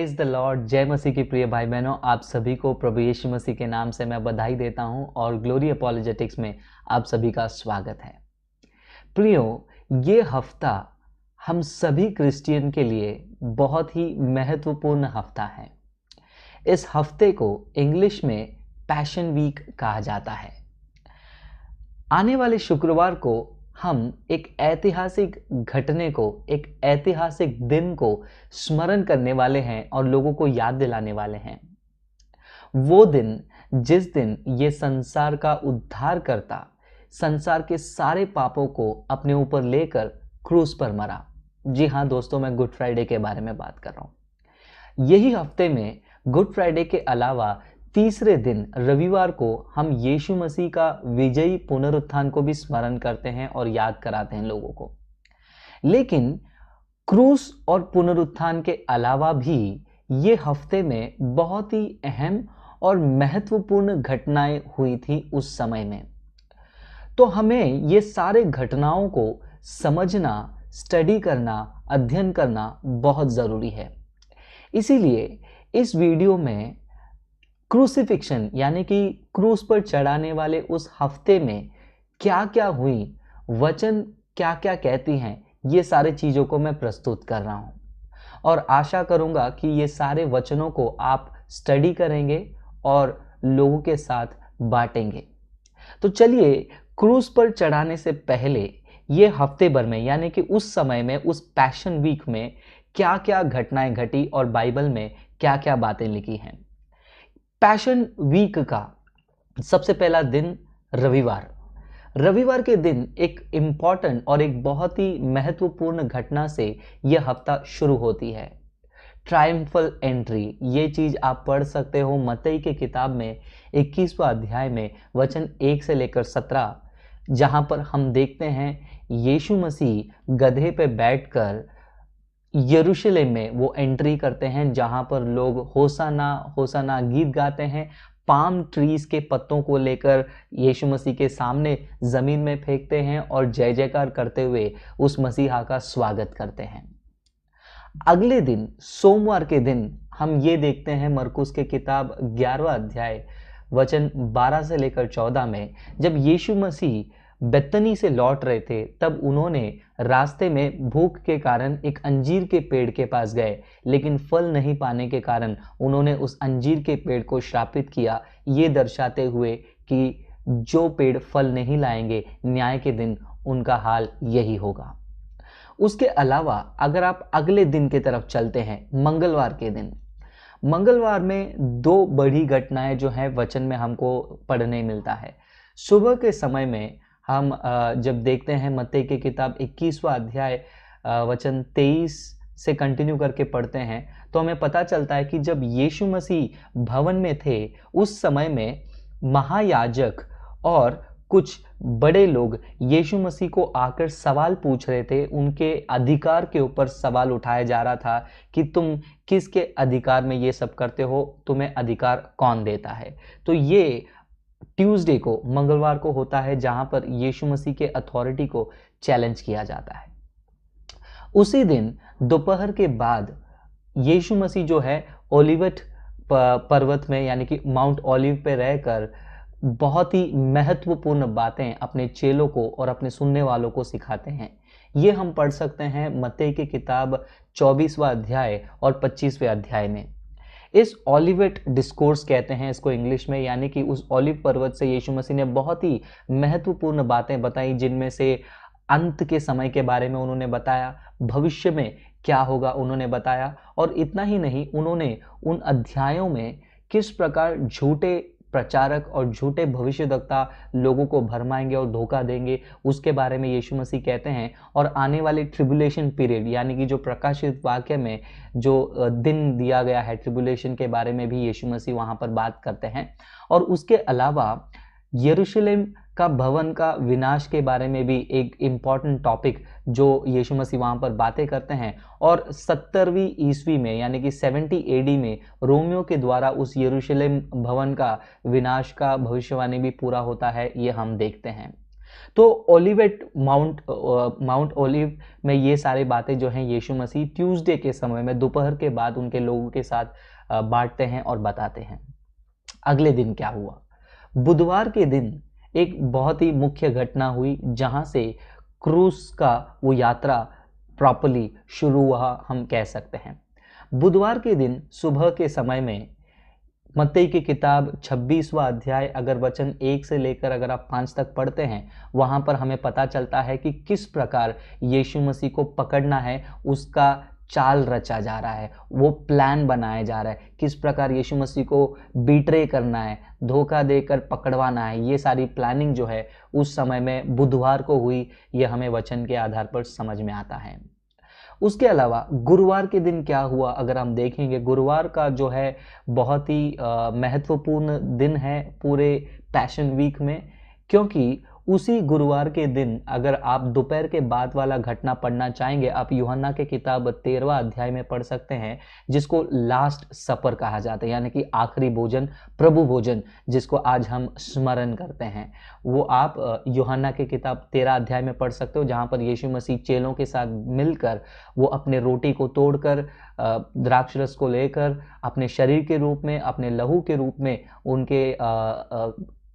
Praise the Lord. जय मसीह की प्रिय भाई बहनों, आप सभी को प्रभु यीशु मसीह के नाम से मैं बधाई देता हूं और ग्लोरी अपॉलोजेटिक्स में आप सभी का स्वागत है। प्रियो, ये हफ्ता हम सभी क्रिश्चियन के लिए बहुत ही महत्वपूर्ण हफ्ता है। इस हफ्ते को इंग्लिश में पैशन वीक कहा जाता है। आने वाले शुक्रवार को हम एक ऐतिहासिक घटने को, एक ऐतिहासिक दिन को स्मरण करने वाले हैं और लोगों को याद दिलाने वाले हैं। वो दिन जिस दिन ये संसार का उद्धार करता संसार के सारे पापों को अपने ऊपर लेकर क्रूस पर मरा। जी हाँ दोस्तों, मैं गुड फ्राइडे के बारे में बात कर रहा हूँ। यही हफ्ते में गुड फ्राइडे के अलावा तीसरे दिन रविवार को हम यीशु मसीह का विजयी पुनरुत्थान को भी स्मरण करते हैं और याद कराते हैं लोगों को। लेकिन क्रूस और पुनरुत्थान के अलावा भी ये हफ्ते में बहुत ही अहम और महत्वपूर्ण घटनाएं हुई थी उस समय में। तो हमें ये सारे घटनाओं को समझना, स्टडी करना, अध्ययन करना बहुत ज़रूरी है। इसीलिए इस वीडियो में क्रूसिफिक्शन यानी कि क्रूस पर चढ़ाने वाले उस हफ्ते में क्या क्या हुई, वचन क्या क्या कहती हैं, ये सारे चीज़ों को मैं प्रस्तुत कर रहा हूँ और आशा करूँगा कि ये सारे वचनों को आप स्टडी करेंगे और लोगों के साथ बांटेंगे। तो चलिए, क्रूस पर चढ़ाने से पहले ये हफ्ते भर में यानी कि उस समय में, उस पैशन वीक में क्या क्या घटनाएं घटी और बाइबल में क्या क्या बातें लिखी हैं। पैशन वीक का सबसे पहला दिन रविवार के दिन एक इम्पॉर्टेंट और एक बहुत ही महत्वपूर्ण घटना से यह हफ्ता शुरू होती है। ट्रायम्फल एंट्री, ये चीज आप पढ़ सकते हो मत्ती के किताब में 21वां अध्याय में वचन 1 से लेकर 17, जहां पर हम देखते हैं यीशु मसीह गधे पे बैठकर यरूशलेम में वो एंट्री करते हैं, जहां पर लोग होसाना होसाना गीत गाते हैं, पाम ट्रीज के पत्तों को लेकर यीशु मसीह के सामने जमीन में फेंकते हैं और जय जयकार करते हुए उस मसीहा का स्वागत करते हैं। अगले दिन सोमवार के दिन हम ये देखते हैं मरकुस के किताब 11वां अध्याय वचन 12 से लेकर 14 में, जब यीशु मसीह बेतनी से लौट रहे थे तब उन्होंने रास्ते में भूख के कारण एक अंजीर के पेड़ के पास गए, लेकिन फल नहीं पाने के कारण उन्होंने उस अंजीर के पेड़ को श्रापित किया, ये दर्शाते हुए कि जो पेड़ फल नहीं लाएंगे न्याय के दिन उनका हाल यही होगा। उसके अलावा अगर आप अगले दिन की तरफ चलते हैं, मंगलवार के दिन, मंगलवार में दो बड़ी घटनाएं जो है वचन में हमको पढ़ने मिलता है। सुबह के समय में हम जब देखते हैं मत्ती की किताब 21वां अध्याय वचन 23 से कंटिन्यू करके पढ़ते हैं तो हमें पता चलता है कि जब यीशु मसीह भवन में थे उस समय में महायाजक और कुछ बड़े लोग यीशु मसीह को आकर सवाल पूछ रहे थे। उनके अधिकार के ऊपर सवाल उठाया जा रहा था कि तुम किसके अधिकार में ये सब करते हो, तुम्हें अधिकार कौन देता है। तो ये ट्यूसडे को, मंगलवार को होता है, जहां पर यीशु मसीह के अथॉरिटी को चैलेंज किया जाता है। उसी दिन दोपहर के बाद यीशु मसीह जो है ओलिवट पर्वत में यानी कि माउंट ओलिव पे रहकर बहुत ही महत्वपूर्ण बातें अपने चेलों को और अपने सुनने वालों को सिखाते हैं। ये हम पढ़ सकते हैं मत्ती की किताब 24वां अध्याय और 25वें अध्याय में। इस ओलिवेट डिस्कोर्स कहते हैं इसको इंग्लिश में, यानी कि उस ओलिव पर्वत से यीशु मसीह ने बहुत ही महत्वपूर्ण बातें बताई, जिनमें से अंत के समय के बारे में उन्होंने बताया, भविष्य में क्या होगा उन्होंने बताया, और इतना ही नहीं, उन्होंने उन अध्यायों में किस प्रकार झूठे प्रचारक और झूठे भविष्यवक्ता लोगों को भरमाएंगे और धोखा देंगे उसके बारे में यीशु मसीह कहते हैं। और आने वाले ट्रिबुलेशन पीरियड यानी कि जो प्रकाशित वाक्य में जो दिन दिया गया है ट्रिबुलेशन के बारे में भी यीशु मसीह वहां पर बात करते हैं। और उसके अलावा यरूशलेम का भवन का विनाश के बारे में भी एक इम्पॉर्टेंट टॉपिक जो यीशु मसीह वहाँ पर बातें करते हैं। और 70वीं ईस्वी में यानी कि 70 एडी में रोमियो के द्वारा उस यरूशलेम भवन का विनाश का भविष्यवाणी भी पूरा होता है, ये हम देखते हैं। तो ओलिवेट माउंट ओलिव में ये सारी बातें जो हैं यीशु मसीह ट्यूसडे के समय में दोपहर के बाद उनके लोगों के साथ बांटते हैं और बताते हैं। अगले दिन क्या हुआ? बुधवार के दिन एक बहुत ही मुख्य घटना हुई जहां से क्रूस का वो यात्रा प्रॉपरली शुरू हुआ, हम कह सकते हैं। बुधवार के दिन सुबह के समय में मत्ती की किताब 26वां अध्याय अगर वचन 1 से लेकर अगर आप 5 तक पढ़ते हैं, वहां पर हमें पता चलता है कि किस प्रकार यीशु मसीह को पकड़ना है, उसका चाल रचा जा रहा है, वो प्लान बनाया जा रहा है, किस प्रकार यीशु मसीह को बीट्रे करना है, धोखा देकर पकड़वाना है। ये सारी प्लानिंग जो है उस समय में बुधवार को हुई, ये हमें वचन के आधार पर समझ में आता है। उसके अलावा गुरुवार के दिन क्या हुआ अगर हम देखेंगे, गुरुवार का जो है बहुत ही महत्वपूर्ण दिन है पूरे पैशन वीक में, क्योंकि उसी गुरुवार के दिन अगर आप दोपहर के बाद वाला घटना पढ़ना चाहेंगे, आप यूहन्ना के किताब 13वां अध्याय में पढ़ सकते हैं, जिसको लास्ट सपर कहा जाता है, यानी कि आखिरी भोजन, प्रभु भोजन, जिसको आज हम स्मरण करते हैं। वो आप यूहन्ना के किताब 13 अध्याय में पढ़ सकते हो, जहाँ पर यीशु मसीह चेलों के साथ मिलकर वो अपने रोटी को तोड़कर द्राक्ष रस को लेकर अपने शरीर के रूप में, अपने लहू के रूप में उनके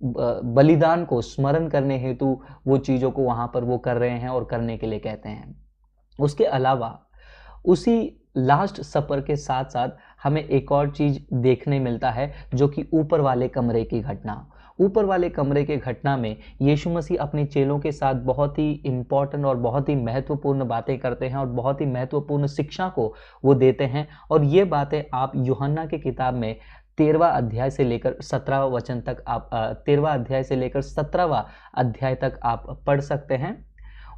बलिदान को स्मरण करने हेतु वो चीज़ों को वहाँ पर वो कर रहे हैं और करने के लिए कहते हैं। उसके अलावा उसी लास्ट सपर के साथ साथ हमें एक और चीज़ देखने मिलता है, जो कि ऊपर वाले कमरे की घटना। ऊपर वाले कमरे के घटना में यीशु मसीह अपने चेलों के साथ बहुत ही इम्पॉर्टेंट और बहुत ही महत्वपूर्ण बातें करते हैं और बहुत ही महत्वपूर्ण शिक्षा को वो देते हैं। और ये बातें आप यूहन्ना की किताब में 13वां अध्याय से लेकर 17वां वचन तक आप 13वां अध्याय से लेकर 17वां अध्याय तक आप पढ़ सकते हैं।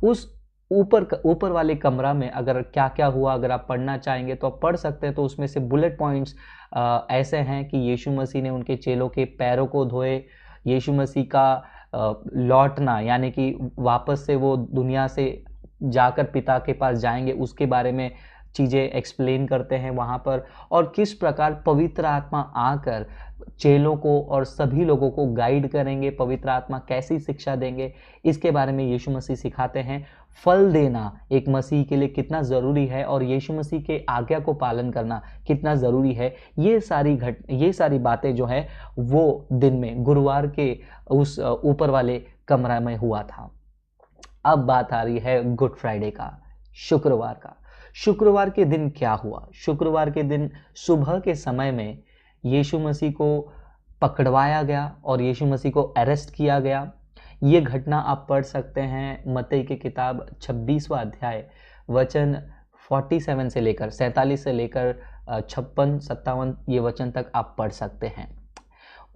उस ऊपर वाले कमरा में अगर क्या क्या हुआ अगर आप पढ़ना चाहेंगे तो आप पढ़ सकते हैं। तो उसमें से बुलेट पॉइंट्स ऐसे हैं कि यीशु मसीह ने उनके चेलों के पैरों को धोए, यीशु मसीह का लौटना यानी कि वापस से वो दुनिया से जाकर पिता के पास जाएंगे, उसके बारे में चीज़ें एक्सप्लेन करते हैं वहाँ पर, और किस प्रकार पवित्र आत्मा आकर चेलों को और सभी लोगों को गाइड करेंगे, पवित्र आत्मा कैसी शिक्षा देंगे, इसके बारे में यीशु मसीह सिखाते हैं। फल देना एक मसीह के लिए कितना ज़रूरी है और यीशु मसीह के आज्ञा को पालन करना कितना ज़रूरी है, ये सारी बातें जो है वो दिन में गुरुवार के उस ऊपर वाले कमरा में हुआ था। अब बात आ रही है गुड फ्राइडे का, शुक्रवार का। शुक्रवार के दिन क्या हुआ? शुक्रवार के दिन सुबह के समय में यीशु मसीह को पकड़वाया गया और यीशु मसीह को अरेस्ट किया गया। ये घटना आप पढ़ सकते हैं मत्ती की किताब 26वां अध्याय वचन 47 से लेकर 47 से लेकर 56-57 ये वचन तक आप पढ़ सकते हैं।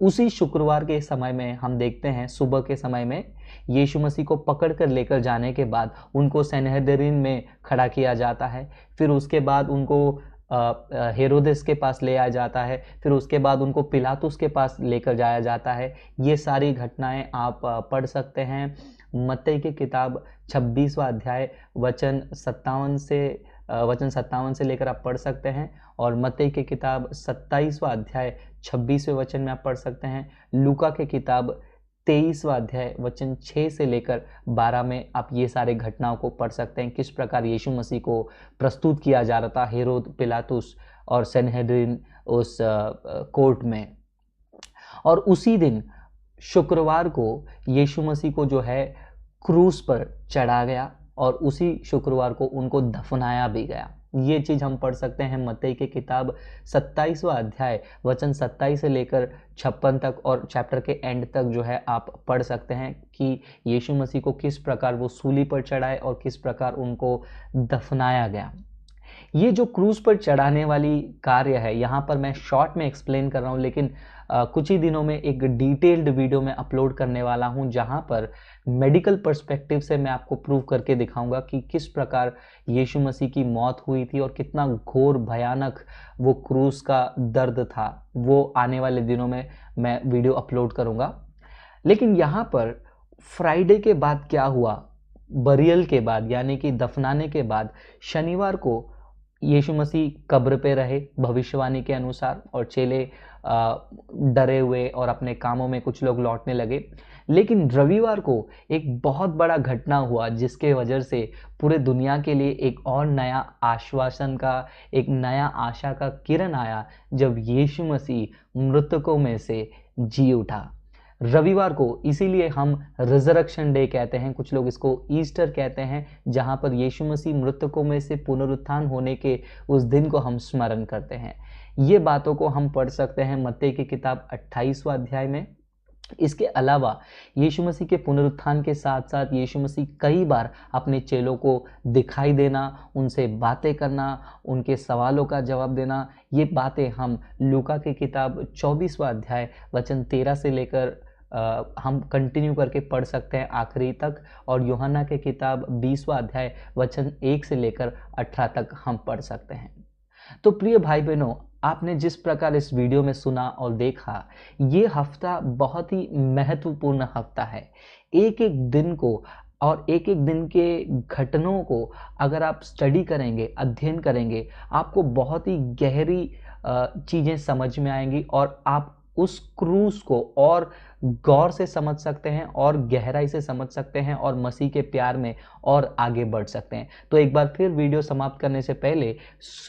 उसी शुक्रवार के समय में हम देखते हैं सुबह के समय में यीशु मसीह को पकड़ कर लेकर जाने के बाद उनको सनहेदरीन में खड़ा किया जाता है। फिर उसके बाद उनको हेरोदेस के पास ले आया जाता है। फिर उसके बाद उनको पिलातुस के पास लेकर जाया जाता है। ये सारी घटनाएं आप पढ़ सकते हैं मत्ती की किताब 26वां अध्याय वचन 57 से लेकर आप पढ़ सकते हैं, और मत्ती की किताब 27वां अध्याय 26वें वचन में आप पढ़ सकते हैं। लूका की किताब 23वां अध्याय वचन 6 से लेकर 12 में आप ये सारे घटनाओं को पढ़ सकते हैं, किस प्रकार यीशु मसीह को प्रस्तुत किया जा रहा था हेरोद, पिलातुस और सनहेदरीन उस कोर्ट में। और उसी दिन शुक्रवार को यीशु मसीह को जो है क्रूस पर चढ़ा गया और उसी शुक्रवार को उनको दफनाया भी गया। ये चीज़ हम पढ़ सकते हैं मत्ती की किताब 27वां अध्याय वचन 27 से लेकर 56 तक, और चैप्टर के एंड तक जो है आप पढ़ सकते हैं कि यीशु मसीह को किस प्रकार वो सूली पर चढ़ाए और किस प्रकार उनको दफनाया गया। ये जो क्रूज पर चढ़ाने वाली कार्य है, यहाँ पर मैं शॉर्ट में एक्सप्लेन कर रहा हूँ, लेकिन कुछ ही दिनों में एक डिटेल्ड वीडियो में अपलोड करने वाला हूँ, जहाँ पर मेडिकल पर्सपेक्टिव से मैं आपको प्रूव करके दिखाऊंगा कि किस प्रकार यीशु मसीह की मौत हुई थी और कितना घोर भयानक वो क्रूज का दर्द था। वो आने वाले दिनों में मैं वीडियो अपलोड करूँगा। लेकिन यहाँ पर फ्राइडे के बाद क्या हुआ, बरियल के बाद यानी कि दफनाने के बाद शनिवार को यीशु मसीह कब्र पे रहे भविष्यवाणी के अनुसार, और चेले डरे हुए और अपने कामों में कुछ लोग लौटने लगे। लेकिन रविवार को एक बहुत बड़ा घटना हुआ जिसके वजह से पूरे दुनिया के लिए एक और नया आश्वासन का, एक नया आशा का किरण आया जब यीशु मसीह मृतकों में से जी उठा। रविवार को इसीलिए हम रिजरेक्शन डे कहते हैं, कुछ लोग इसको ईस्टर कहते हैं, जहां पर यीशु मसीह मृतकों में से पुनरुत्थान होने के उस दिन को हम स्मरण करते हैं। ये बातों को हम पढ़ सकते हैं मत्ती की किताब 28वां अध्याय में। इसके अलावा यीशु मसीह के पुनरुत्थान के साथ साथ यीशु मसीह कई बार अपने चेलों को दिखाई देना, उनसे बातें करना, उनके सवालों का जवाब देना, ये बातें हम लूका की किताब 24वां अध्याय वचन 13 से लेकर हम कंटिन्यू करके पढ़ सकते हैं आखिरी तक, और यूहन्ना की किताब 20वां अध्याय वचन 1 से लेकर 18 तक हम पढ़ सकते हैं। तो प्रिय भाई बहनों, आपने जिस प्रकार इस वीडियो में सुना और देखा, ये हफ्ता बहुत ही महत्वपूर्ण हफ्ता है। एक एक दिन को और एक एक दिन के घटनाओं को अगर आप स्टडी करेंगे, अध्ययन करेंगे, आपको बहुत ही गहरी चीज़ें समझ में आएंगी और आप उस क्रूस को और गौर से समझ सकते हैं और गहराई से समझ सकते हैं और मसीह के प्यार में और आगे बढ़ सकते हैं। तो एक बार फिर वीडियो समाप्त करने से पहले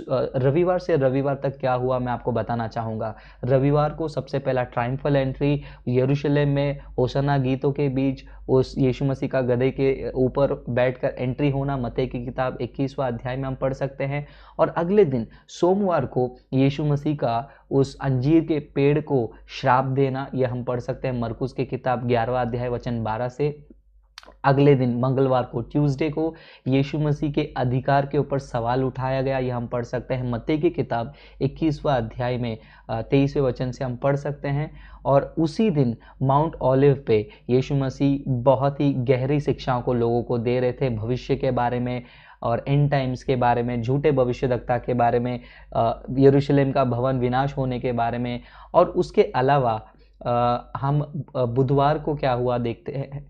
रविवार से रविवार तक क्या हुआ मैं आपको बताना चाहूँगा। रविवार को सबसे पहला ट्रायम्फल एंट्री यरूशलेम में होशाना गीतों के बीच उस यीशु मसीह का गधे के ऊपर बैठकर एंट्री होना मत्ती की किताब 21वां अध्याय में हम पढ़ सकते हैं। और अगले दिन सोमवार को यीशु मसीह का उस अंजीर के पेड़ को श्राप देना, यह हम पढ़ सकते हैं मरकुस की किताब 11वां अध्याय वचन 12 से। अगले दिन मंगलवार को ट्यूसडे को यीशु मसीह के अधिकार के ऊपर सवाल उठाया गया, यह हम पढ़ सकते हैं मत्ती की किताब 21वां अध्याय में 23वें वचन से हम पढ़ सकते हैं। और उसी दिन माउंट ऑलिव पे यीशु मसीह बहुत ही गहरी शिक्षाओं को लोगों को दे रहे थे, भविष्य के बारे में और एंड टाइम्स के बारे में, झूठे भविष्यद्वक्ता के बारे में, यरूशलेम का भवन विनाश होने के बारे में। और उसके अलावा हम बुधवार को क्या हुआ देखते हैं,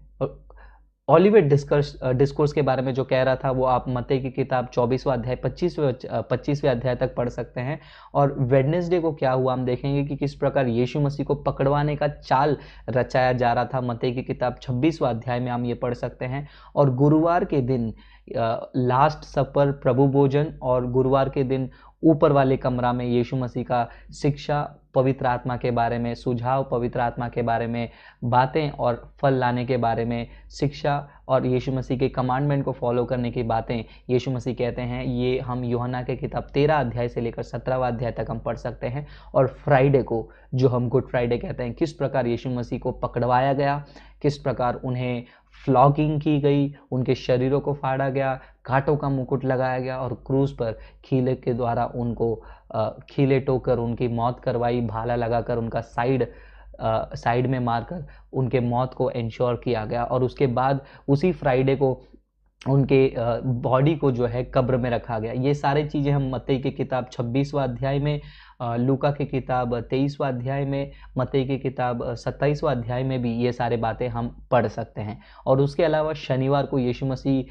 ऑलिवेट डिस्कोर्स के बारे में जो कह रहा था वो आप मत्ती की किताब 24वां अध्याय 25वें अध्याय तक पढ़ सकते हैं। और वेडनेसडे को क्या हुआ हम देखेंगे कि किस प्रकार यीशु मसीह को पकड़वाने का चाल रचाया जा रहा था, मत्ती की किताब 26वां अध्याय में हम ये पढ़ सकते हैं। और गुरुवार के दिन लास्ट सपर प्रभु भोजन, और गुरुवार के दिन ऊपर वाले कमरा में यीशु मसीह का शिक्षा, पवित्र आत्मा के बारे में सुझाव, पवित्र आत्मा के बारे में बातें और फल लाने के बारे में शिक्षा, और यीशु मसीह के कमांडमेंट को फॉलो करने की बातें यीशु मसीह कहते हैं। ये हम यूहन्ना के किताब 13 अध्याय से लेकर 17वां अध्याय तक हम पढ़ सकते हैं। और फ्राइडे को, जो हम गुड फ्राइडे कहते हैं, किस प्रकार यीशु मसीह को पकड़वाया गया, किस प्रकार उन्हें फ्लॉगिंग की गई, उनके शरीरों को फाड़ा गया, कांटों का मुकुट लगाया गया और क्रूस पर खीले के द्वारा उनको खीले टोकर उनकी मौत करवाई, भाला लगाकर उनका साइड में मारकर उनके मौत को इंश्योर किया गया। और उसके बाद उसी फ्राइडे को उनके बॉडी को जो है कब्र में रखा गया। ये सारी चीज़ें हम मत्ती की किताब 26वां अध्याय में, लूका की किताब 23वां अध्याय में, मत्ती की किताब 27वां अध्याय में भी ये सारे बातें हम पढ़ सकते हैं। और उसके अलावा शनिवार को यीशु मसीह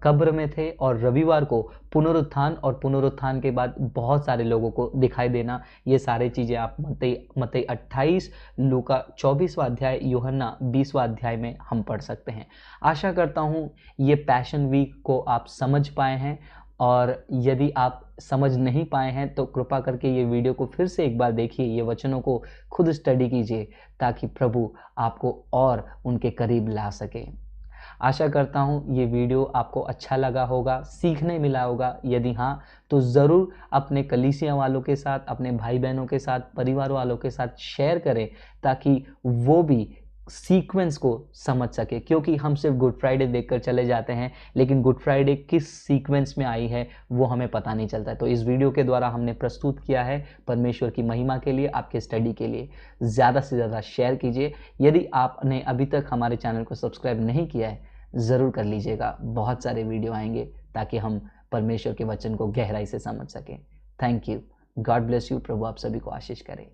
कब्र में थे और रविवार को पुनरुत्थान, और पुनरुत्थान के बाद बहुत सारे लोगों को दिखाई देना। ये सारी चीज़ें आप मत्ती 28, लूका 24वां अध्याय, यूहन्ना 20वां अध्याय में हम पढ़ सकते हैं। आशा करता हूँ ये पैशन वीक को आप समझ पाए हैं, और यदि आप समझ नहीं पाए हैं तो कृपा करके ये वीडियो को फिर से एक बार देखिए, ये वचनों को खुद स्टडी कीजिए ताकि प्रभु आपको और उनके करीब ला सके। आशा करता हूँ ये वीडियो आपको अच्छा लगा होगा, सीखने मिला होगा। यदि हाँ तो ज़रूर अपने कलीसिया वालों के साथ, अपने भाई बहनों के साथ, परिवार वालों के साथ शेयर करें ताकि वो भी सीक्वेंस को समझ सके। क्योंकि हम सिर्फ गुड फ्राइडे देखकर चले जाते हैं, लेकिन गुड फ्राइडे किस सीक्वेंस में आई है वो हमें पता नहीं चलता है। तो इस वीडियो के द्वारा हमने प्रस्तुत किया है परमेश्वर की महिमा के लिए, आपके स्टडी के लिए। ज़्यादा से ज़्यादा शेयर कीजिए। यदि आपने अभी तक हमारे चैनल को सब्सक्राइब नहीं किया है ज़रूर कर लीजिएगा। बहुत सारे वीडियो आएंगे ताकि हम परमेश्वर के वचन को गहराई से समझ सकें। Thank you. God bless you. प्रभु आप सभी को आशीष करे।